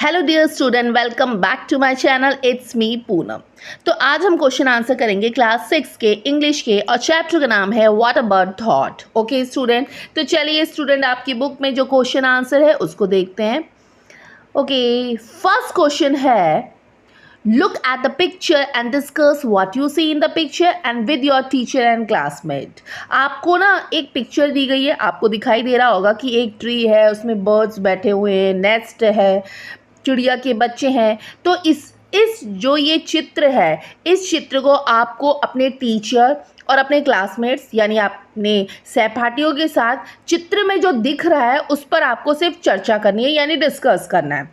Hello dear student, welcome back to my channel. It's me Poonam. तो आज हम question answer करेंगे क्लास 6 के इंग्लिश के, और चैप्टर का नाम है what about thought. Okay student, तो चलिए स्टूडेंट आपकी बुक में जो क्वेश्चन आंसर है उसको देखते हैं। ओके, फर्स्ट क्वेश्चन है, look at the picture and discuss what you see in the picture and with your teacher and classmate। आपको ना एक पिक्चर दी गई है, आपको दिखाई दे रहा होगा कि एक ट्री है, उसमें बर्ड्स बैठे हुए हैं, नेस्ट है, चिड़िया के बच्चे हैं। तो इस जो ये चित्र है, इस चित्र को आपको अपने टीचर और अपने क्लासमेट्स यानी अपने सहपाठियों के साथ चित्र में जो दिख रहा है उस पर आपको सिर्फ चर्चा करनी है, यानी डिस्कस करना है।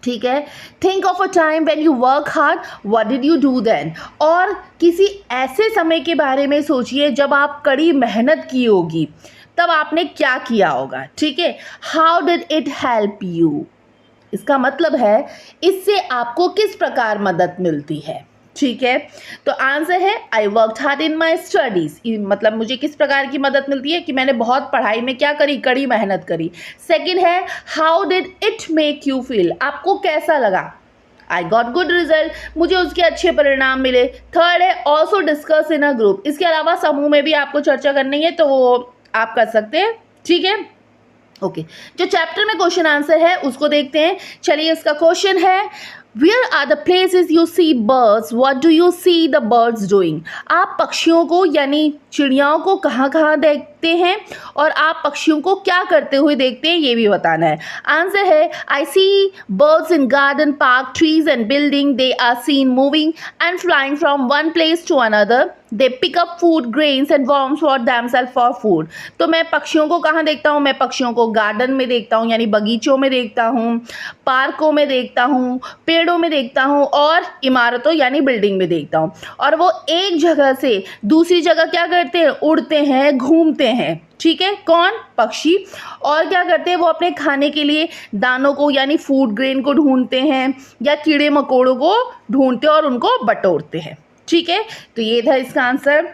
ठीक है। Think of a time when you work hard, what did you do then. और किसी ऐसे समय के बारे में सोचिए जब आप कड़ी मेहनत की होगी, तब आपने क्या किया होगा। ठीक है। How did it help you, इसका मतलब है इससे आपको किस प्रकार मदद मिलती है। ठीक है। तो आंसर है I worked hard in my studies, मतलब मुझे किस प्रकार की मदद मिलती है कि मैंने बहुत पढ़ाई में क्या करी, कड़ी मेहनत करी। सेकंड है how did it make you feel, आपको कैसा लगा। आई गॉट गुड रिजल्ट, मुझे उसके अच्छे परिणाम मिले। थर्ड है also discuss in a group, इसके अलावा समूह में भी आपको चर्चा करनी है तो वो आप कर सकते हैं। ठीक है। ओके, जो चैप्टर में क्वेश्चन आंसर है उसको देखते हैं। चलिए, इसका क्वेश्चन है Where are the places you see birds? What do you see the birds doing? आप पक्षियों को यानी चिड़ियाओं को कहाँ कहाँ देखते हैं और आप पक्षियों को क्या करते हुए देखते हैं, ये भी बताना है। आंसर है I see birds in garden, park, trees and building. They are seen moving and flying from one place to another. They pick up food, grains and worms for themselves for food. तो मैं पक्षियों को कहाँ देखता हूँ, मैं पक्षियों को गार्डन में देखता हूँ, यानी बगीचों में देखता हूँ, पार्कों में देखता हूँ, पेड़ों में देखता हूँ, और इमारतों यानी बिल्डिंग में देखता हूँ। और वो एक जगह से दूसरी जगह क्या करते हैं, उड़ते हैं, घूमते हैं। ठीक है। कौन, पक्षी। और क्या करते हैं, वो अपने खाने के लिए दानों को यानी फूड ग्रेन को ढूंढते हैं, या कीड़े मकोड़ों को ढूंढते और उनको बटोरते हैं। ठीक है। तो ये था इसका आंसर।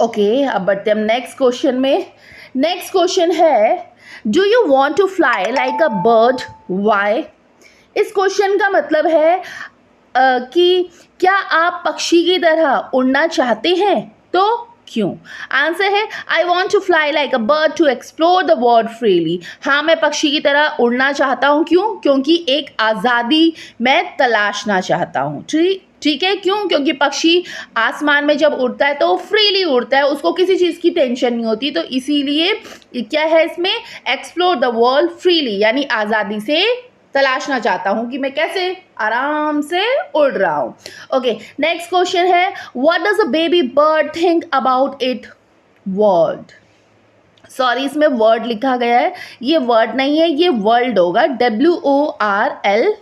ओके, अब बढ़ते हम नेक्स्ट क्वेश्चन में। नेक्स्ट क्वेश्चन है do you want to fly like a bird, why. इस क्वेश्चन का मतलब है कि क्या आप पक्षी की तरह उड़ना चाहते हैं, तो क्यों। आंसर है I want to fly like a bird to explore the world freely. हाँ, मैं पक्षी की तरह उड़ना चाहता हूँ। क्यों, क्योंकि एक आज़ादी मैं तलाशना चाहता हूँ। ठीक है। क्यों, क्योंकि पक्षी आसमान में जब उड़ता है तो वो फ्रीली उड़ता है, उसको किसी चीज़ की टेंशन नहीं होती। तो इसीलिए क्या है इसमें, एक्सप्लोर द वर्ल्ड फ्रीली, यानी आज़ादी से तलाशना चाहता हूँ कि मैं कैसे आराम से उड़ रहा हूँ। ओके, नेक्स्ट क्वेश्चन है what does a baby bird think about it world. Sorry, इसमें वर्ड लिखा गया है, ये वर्ड नहीं है, ये वर्ल्ड होगा, WORLD।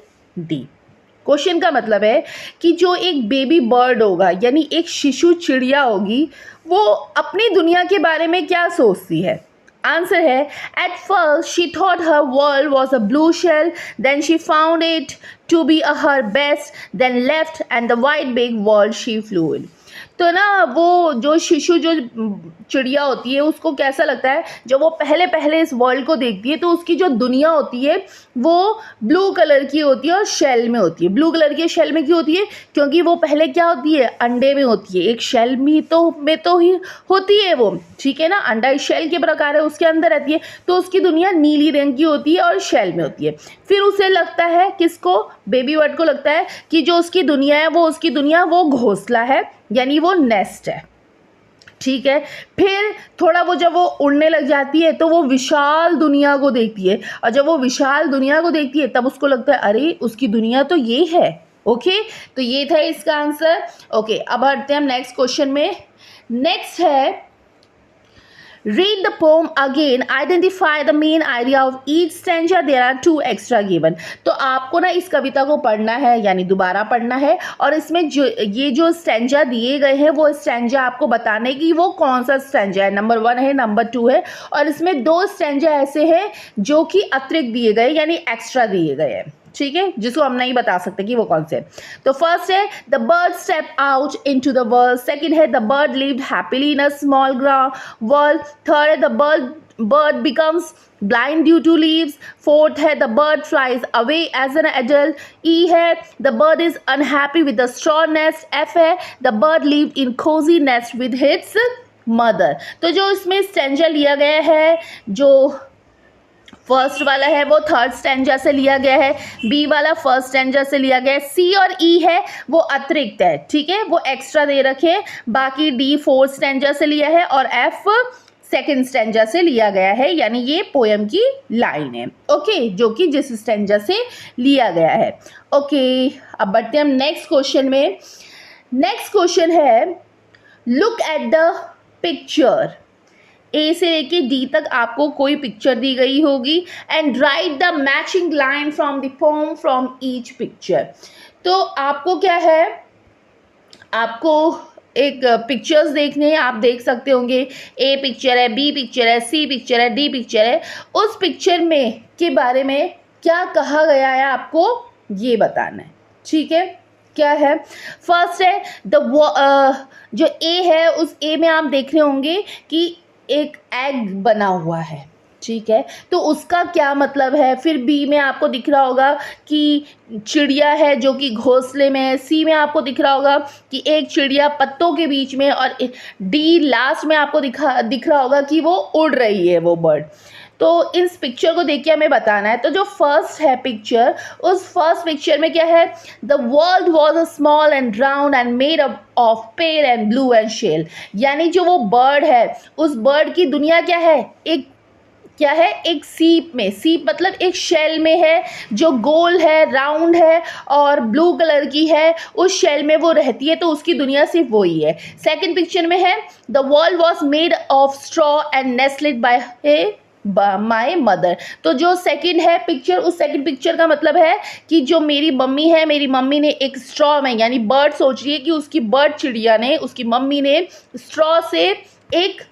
क्वेश्चन का मतलब है कि जो एक बेबी बर्ड होगा यानी एक शिशु चिड़िया होगी, वो अपनी दुनिया के बारे में क्या सोचती है। आंसर है at first she thought her world was a blue shell, then she found it to be her best, then left and the white big world she flew in. तो ना वो जो शिशु जो चिड़िया होती है उसको कैसा लगता है, जब वो पहले पहले इस वर्ल्ड को देखती है तो उसकी जो दुनिया होती है वो ब्लू कलर की होती है और शेल में होती है। ब्लू कलर की शेल में क्यों होती है, क्योंकि वो पहले क्या होती है, अंडे में होती है। एक शेल में तो ही होती है वो। ठीक है ना, अंडा शेल के प्रकार है, उसके अंदर रहती है, तो उसकी दुनिया नीली रंग की होती है और शेल में होती है। फिर उसे लगता है, किसको, बेबी बर्ड को लगता है कि जो उसकी दुनिया है वो उसकी दुनिया वो घोंसला है, यानी वो नेस्ट है। ठीक है। फिर थोड़ा वो जब वो उड़ने लग जाती है तो वो विशाल दुनिया को देखती है, और जब वो विशाल दुनिया को देखती है तब उसको लगता है अरे उसकी दुनिया तो ये है। ओके, तो ये था इसका आंसर। ओके, अब बढ़ते हैं हम नेक्स्ट क्वेश्चन में। नेक्स्ट है read the poem again, identify the main idea of each stanza, there are 2 extra given। तो आपको ना इस कविता को पढ़ना है, यानी दोबारा पढ़ना है, और इसमें जो स्टैंजा दिए गए हैं वो स्टैंजा आपको बताने की वो कौन सा स्टैंजा है, नंबर 1 है, नंबर 2 है, और इसमें 2 स्टैंजा ऐसे हैं जो कि अतिरिक्त दिए गए यानी एक्स्ट्रा दिए गए हैं। ठीक है, जिसको हम नहीं बता सकते कि वो कौन से। तो फर्स्ट है the bird step out into the world, second है the bird lived happily in a small world, third है the bird becomes blind due to leaves, fourth है the bird flies away as an adult, E है the bird is unhappy with the straw nest, F है the bird lived in cozy nest with its mother। तो जो इसमें stanza लिया गया है, जो फर्स्ट वाला है वो थर्ड स्टैंजा से लिया गया है, बी वाला फर्स्ट स्टैंजा से लिया गया है, सी और ई है वो अतिरिक्त है, ठीक है, वो एक्स्ट्रा दे रखे, बाकी डी फोर्थ स्टैंजा से लिया है और एफ सेकेंड स्टैंजा से लिया गया है, यानी ये पोएम की लाइन है, ओके, जो कि जिस स्टैंजा से लिया गया है। ओके, अब बढ़ते हैं हम नेक्स्ट क्वेश्चन में। नेक्स्ट क्वेश्चन है लुक एट द पिक्चर, ए से लेके डी तक आपको कोई पिक्चर दी गई होगी and right the matching line from the poem from each picture. तो आपको क्या है, आपको एक पिक्चर्स देखने हैं, आप देख सकते होंगे ए पिक्चर है, बी पिक्चर है, सी पिक्चर है, डी पिक्चर है, उस पिक्चर में के बारे में क्या कहा गया है आपको ये बताना है, ठीक है। क्या है, फर्स्ट है जो ए है, उस ए में आप देख रहे होंगे कि एक एग बना हुआ है, ठीक है, तो उसका क्या मतलब है। फिर बी में आपको दिख रहा होगा कि चिड़िया है जो कि घोंसले में है, सी में आपको दिख रहा होगा कि एक चिड़िया पत्तों के बीच में, और डी लास्ट में आपको दिख रहा होगा कि वो उड़ रही है वो बर्ड। तो इस पिक्चर को देख के हमें बताना है। तो जो फर्स्ट है पिक्चर, उस फर्स्ट पिक्चर में क्या है, the world was a small and round and made up of pale and blue and shell, यानी जो वो बर्ड है, उस बर्ड की दुनिया क्या है, एक सीप में, सीप मतलब एक शेल में है जो गोल है, राउंड है और ब्लू कलर की है, उस शेल में वो रहती है, तो उसकी दुनिया सिर्फ वही है। सेकंड पिक्चर में है the world was made of straw and nested bye my mother. तो जो सेकंड है पिक्चर, उस सेकंड पिक्चर का मतलब है कि जो मेरी मम्मी है, मेरी मम्मी ने एक स्ट्रॉ में, यानी बर्ड, सोच रही है कि उसकी बर्ड चिड़िया ने, उसकी मम्मी ने स्ट्रॉ से एक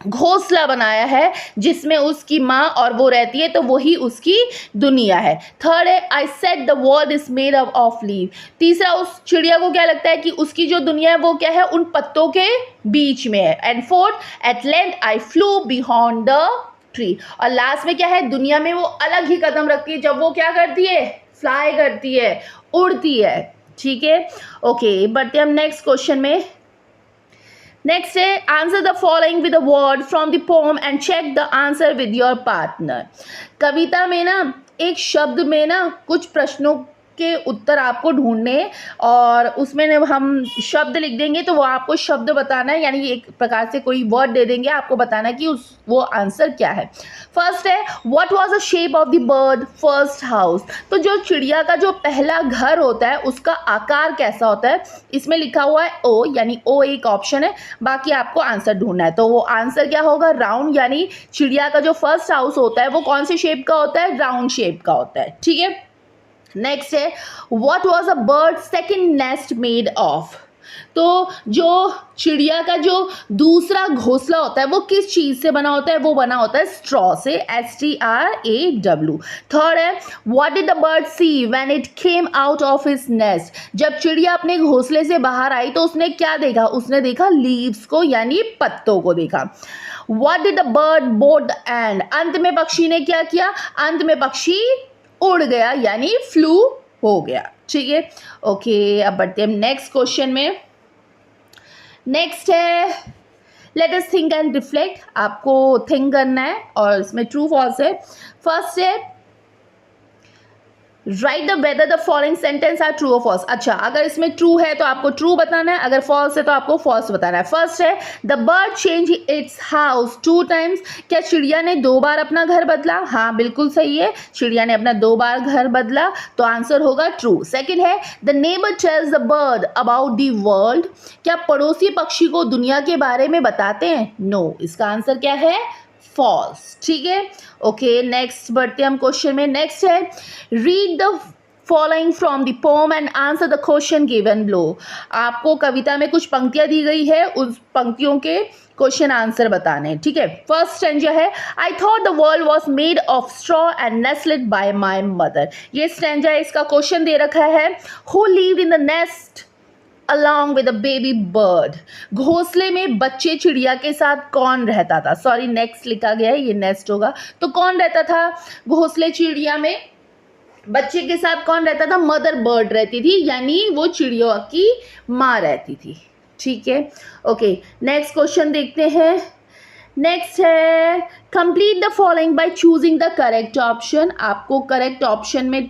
घोंसला बनाया है जिसमें उसकी माँ और वो रहती है, तो वही उसकी दुनिया है। थर्ड है I said the world is made up of leave. तीसरा, उस चिड़िया को क्या लगता है कि उसकी जो दुनिया है वो क्या है, उन पत्तों के बीच में है। And forth at length I flew beyond the tree. और लास्ट में क्या है, दुनिया में वो अलग ही कदम रखती है जब वो क्या करती है, फ्लाई करती है, उड़ती है, ठीक है। ओके, बढ़ते हम नेक्स्ट क्वेश्चन में। नेक्स्ट है answer the following with a word from the poem and check the answer with your partner. कविता में ना एक शब्द में ना कुछ प्रश्नों के उत्तर आपको ढूंढने, और उसमें हम शब्द लिख देंगे तो वो आपको शब्द बताना है, यानी एक प्रकार से कोई वर्ड दे देंगे, आपको बताना है कि वो आंसर क्या है। फर्स्ट है what was the shape of the bird first house. तो जो चिड़िया का जो पहला घर होता है उसका आकार कैसा होता है, इसमें लिखा हुआ है ओ, यानी ओ एक ऑप्शन है, बाकी आपको आंसर ढूंढना है। तो वो आंसर क्या होगा, राउंड, यानी चिड़िया का जो फर्स्ट हाउस होता है वो कौन से शेप का होता है, राउंड शेप का होता है, ठीक है। नेक्स्ट है what was a bird second nest made of. तो जो चिड़िया का जो दूसरा घोंसला होता है वो किस चीज से बना होता है, वो बना होता है स्ट्रॉ से, STRAW। थर्ड है what did the bird see when it came out of his nest. जब चिड़िया अपने घोंसले से बाहर आई तो उसने क्या देखा, उसने देखा लीव्स को, यानी पत्तों को देखा। What did the bird board and. अंत में पक्षी ने क्या किया, अंत में पक्षी उड़ गया, यानी फ्लू हो गया, ठीक है। ओके, अब बढ़ते हैं नेक्स्ट क्वेश्चन में। नेक्स्ट है let us think and reflect. आपको थिंक करना है और इसमें ट्रू फॉल्स है। फर्स्ट है write the whether the following sentence are true और फॉल्स। अच्छा, अगर इसमें ट्रू है तो आपको ट्रू बताना है, अगर फॉल्स है तो आपको फॉल्स बताना है। फर्स्ट है the bird change it's house 2 times. क्या चिड़िया ने 2 बार अपना घर बदला? हाँ, बिल्कुल सही है, चिड़िया ने अपना 2 बार घर बदला, तो आंसर होगा ट्रू। सेकेंड है the neighbour tells the bird about the world. क्या पड़ोसी पक्षी को दुनिया के बारे में बताते हैं? नो, इसका आंसर क्या है, फॉल्स, ठीक है। ओके, नेक्स्ट बढ़ते हैं हम क्वेश्चन में। नेक्स्ट है read the following from the pome and answer the question given below. आपको कविता में कुछ पंक्तियां दी गई है, उस पंक्तियों के क्वेश्चन आंसर बताने हैं, ठीक है। फर्स्ट स्टैंजा है, I thought the world was made of straw and nested bye my mother. ये स्टैंजा है, इसका क्वेश्चन दे रखा है, who lived in the nest along with a baby bird। घोंसले में बच्चे चिड़िया के साथ कौन रहता था, सॉरी नेक्स्ट लिखा गया है, ये नेस्ट होगा, तो कौन रहता था घोंसले चिड़िया में, बच्चे के साथ कौन रहता था, मदर बर्ड रहती थी, यानी वो चिड़िया की माँ रहती थी, ठीक है। ओके, नेक्स्ट क्वेश्चन देखते हैं। नेक्स्ट है, complete the following by choosing the correct option. आपको करेक्ट ऑप्शन में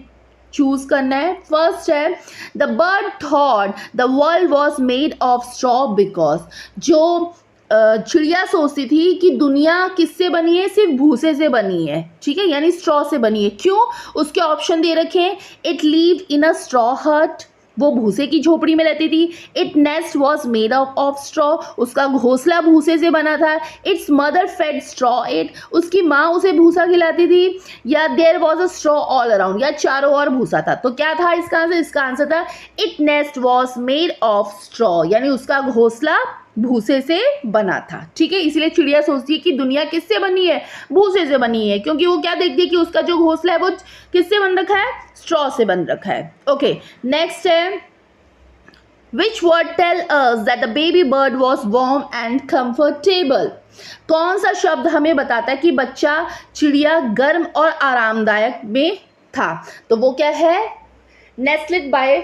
चूज करना है। फर्स्ट है, the bird thought the world was made of straw because. जो चिड़िया सोचती थी कि दुनिया किससे बनी है, सिर्फ भूसे से बनी है, ठीक है, यानी स्ट्रॉ से बनी है। क्यों, उसके ऑप्शन दे रखे हैं, it lived in a straw hut, वो भूसे की झोपड़ी में रहती थी। It nest was made of straw, उसका घोंसला भूसे से बना था। Its mother fed straw it, उसकी माँ उसे भूसा खिलाती थी। या there was a straw all around, या चारों ओर भूसा था। तो क्या था इसका आंसर, इसका आंसर था it nest was made of straw, यानी उसका घोंसला भूसे से बना था, ठीक है। इसलिए चिड़िया सोचती है कि दुनिया किससे बनी है, भूसे से बनी है, क्योंकि वो क्या देखती है कि उसका जो घोंसला है वो किससे बन रखा है, स्ट्रॉ से बन रखा है। ओके, नेक्स्ट है, which word tell us that the baby bird was warm and comfortable. कौन सा शब्द हमें बताता है कि बच्चा चिड़िया गर्म और आरामदायक में था, तो वो क्या है, नेस्टेड बाय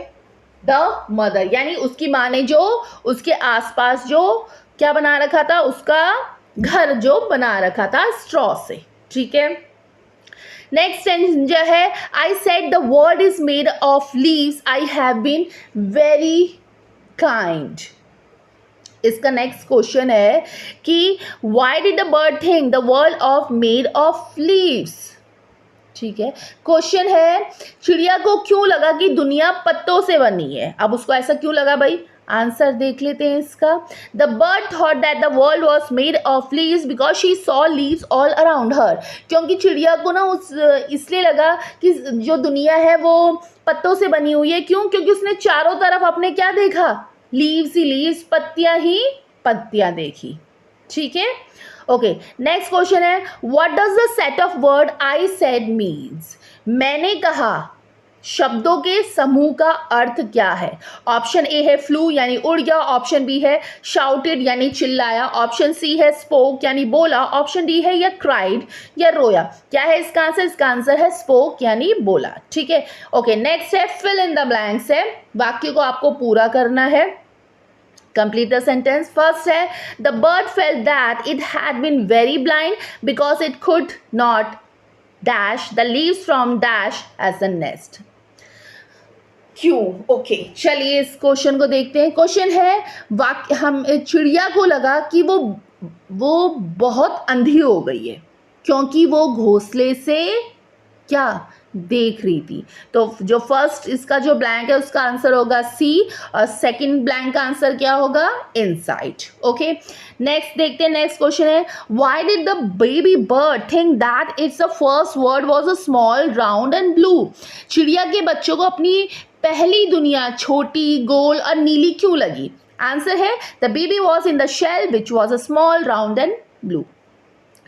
द मदर, यानी उसकी माँ ने जो उसके आसपास जो क्या बना रखा था, उसका घर जो बना रखा था स्ट्रॉ से, ठीक है। नेक्स्ट सेंटेंस है, I said the world is made of leaves, I have been very kind. इसका नेक्स्ट क्वेश्चन है कि why did the bird think the world of made of leaves, ठीक है। क्वेश्चन है, चिड़िया को क्यों लगा कि दुनिया पत्तों से बनी है। अब उसको ऐसा क्यों लगा भाई, आंसर देख लेते हैं इसका। The bird thought that the world was made of leaves because she saw leaves all around her. क्योंकि चिड़िया को ना इसलिए लगा कि जो दुनिया है वो पत्तों से बनी हुई है। क्यों, क्योंकि उसने चारों तरफ अपने क्या देखा, लीव्स ही लीव्स, पत्तियां ही पत्तियां देखी, ठीक है। ओके, नेक्स्ट क्वेश्चन है, what does the set of word I said means. मैंने कहा शब्दों के समूह का अर्थ क्या है। ऑप्शन ए है फ्लू यानी उड़ गया, ऑप्शन बी है शाउटेड यानी चिल्लाया, ऑप्शन सी है स्पोक यानी बोला, ऑप्शन डी है या क्राइड या रोया। क्या है इसका आंसर, इसका आंसर है स्पोक यानी बोला, ठीक है। ओके, नेक्स्ट है फिल इन द ब्लैंक्स है, वाक्य को आपको पूरा करना है। Complete the sentence. First है, the bird felt that it had been very blind because it could not dash the leaves from dash as a nest. क्यों, ओके, चलिए इस क्वेश्चन को देखते हैं। क्वेश्चन है, वाक्य हम चिड़िया को लगा कि वो बहुत अंधी हो गई है क्योंकि वो घोंसले से क्या देख रही थी। तो जो फर्स्ट इसका जो ब्लैंक है उसका आंसर होगा सी, और सेकंड ब्लैंक का आंसर क्या होगा, इनसाइड। ओके, नेक्स्ट देखते हैं। नेक्स्ट क्वेश्चन है, why did the baby bird think that it's the first word was a small round and blue. चिड़िया के बच्चों को अपनी पहली दुनिया छोटी, गोल और नीली क्यों लगी। आंसर है, the baby was in the shell which was a small round and blue.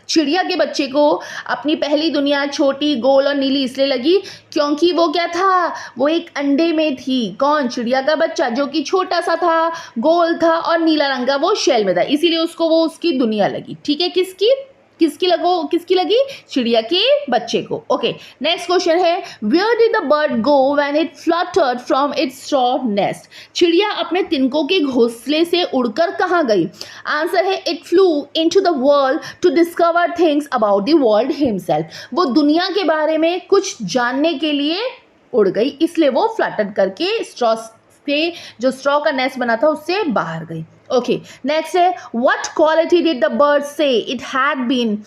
चिड़िया के बच्चे को अपनी पहली दुनिया छोटी, गोल और नीली इसलिए लगी क्योंकि वो क्या था, वो एक अंडे में थी। कौन, चिड़िया का बच्चा, जो कि छोटा सा था, गोल था और नीला रंग का वो शेल में था, इसीलिए उसको वो उसकी दुनिया लगी, ठीक है। किसकी लगी, चिड़िया के बच्चे को। ओके, नेक्स्ट क्वेश्चन है, where did the bird go when it fluttered from its straw nest. चिड़िया अपने तिनकों के घोंसले से उड़कर कहाँ गई। आंसर है, it flew into the world to discover things about the world himself. वो दुनिया के बारे में कुछ जानने के लिए उड़ गई, इसलिए वो फ्लटर करके स्ट्रॉ के जो स्ट्रॉ का नेस्ट बना था उससे बाहर गई। ओके, नेक्स्ट है, what quality did the bird say it had been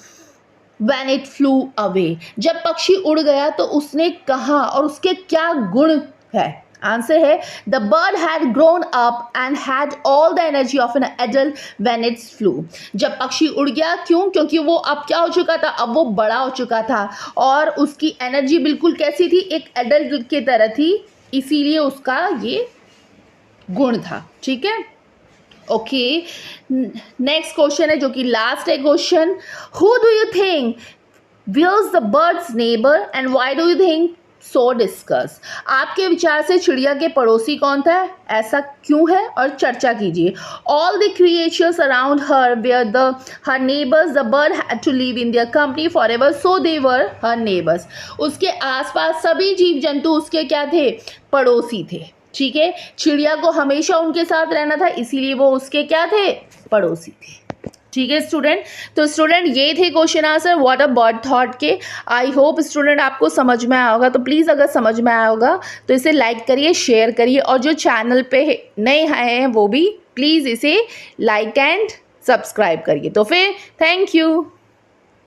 when it flew away. जब पक्षी उड़ गया तो उसने कहा और उसके क्या गुण है। आंसर है the bird had grown up and had all the energy of an adult when it's flu. जब पक्षी उड़ गया, क्यों? क्योंकि वो अब क्या हो चुका था, अब वो बड़ा हो चुका था और उसकी एनर्जी बिल्कुल कैसी थी, एक एडल्ट की तरह थी, इसीलिए उसका ये गुण था। ठीक है, ओके। नेक्स्ट क्वेश्चन है जो कि लास्ट है question, who do you think was the bird's neighbor and why do you think so? Discuss. आपके विचार से चिड़िया के पड़ोसी कौन था, ऐसा क्यों है, और चर्चा कीजिए। All the creatures around her were her neighbors. The bird had to live in their company forever, so they were her neighbors. उसके आसपास सभी जीव जंतु उसके क्या थे, पड़ोसी थे। ठीक है, चिड़िया को हमेशा उनके साथ रहना था, इसीलिए वो उसके क्या थे, पड़ोसी थे। ठीक है स्टूडेंट, तो स्टूडेंट ये थे question answer what a bird thought के। आई होप स्टूडेंट आपको समझ में आया होगा, तो प्लीज़ अगर समझ में आया होगा तो इसे लाइक करिए, शेयर करिए, और जो चैनल पे नए आए हैं वो भी प्लीज़ इसे लाइक एंड सब्सक्राइब करिए। तो फिर थैंक यू।